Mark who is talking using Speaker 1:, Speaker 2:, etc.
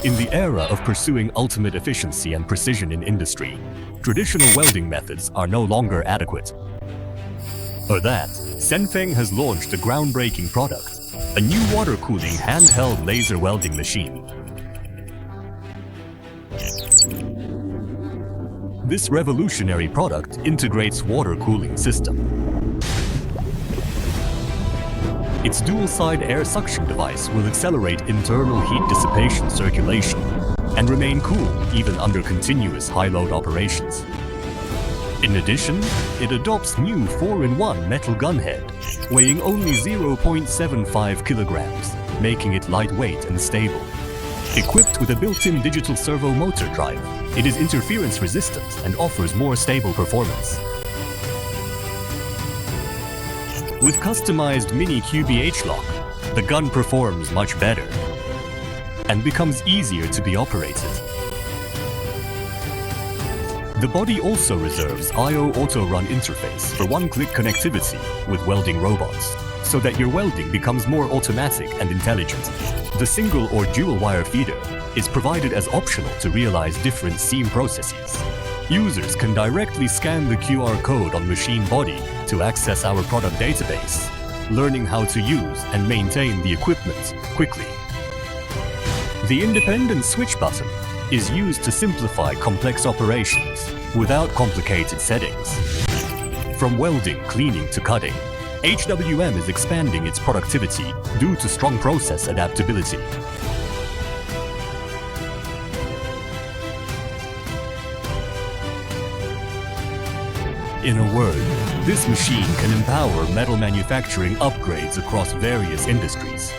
Speaker 1: In the era of pursuing ultimate efficiency and precision in industry, traditional welding methods are no longer adequate. For that, SENFENG has launched a groundbreaking product, a new water-cooling handheld laser welding machine. This revolutionary product integrates water cooling system. Its dual-side air suction device will accelerate internal heat dissipation circulation and remain cool even under continuous high-load operations. In addition, it adopts new 4-in-1 metal gunhead, weighing only 0.75 kilograms, making it lightweight and stable. Equipped with a built-in digital servo motor drive, it is interference resistant and offers more stable performance. With customized mini QBH lock, the gun performs much better and becomes easier to be operated. The body also reserves I/O auto-run interface for one-click connectivity with welding robots, so that your welding becomes more automatic and intelligent. The single or dual-wire feeder is provided as optional to realize different seam processes. Users can directly scan the QR code on machine body to access our product database, learning how to use and maintain the equipment quickly. The independent switch button is used to simplify complex operations without complicated settings. From welding, cleaning to cutting, HWM is expanding its productivity due to strong process adaptability. In a word, this machine can empower metal manufacturing upgrades across various industries.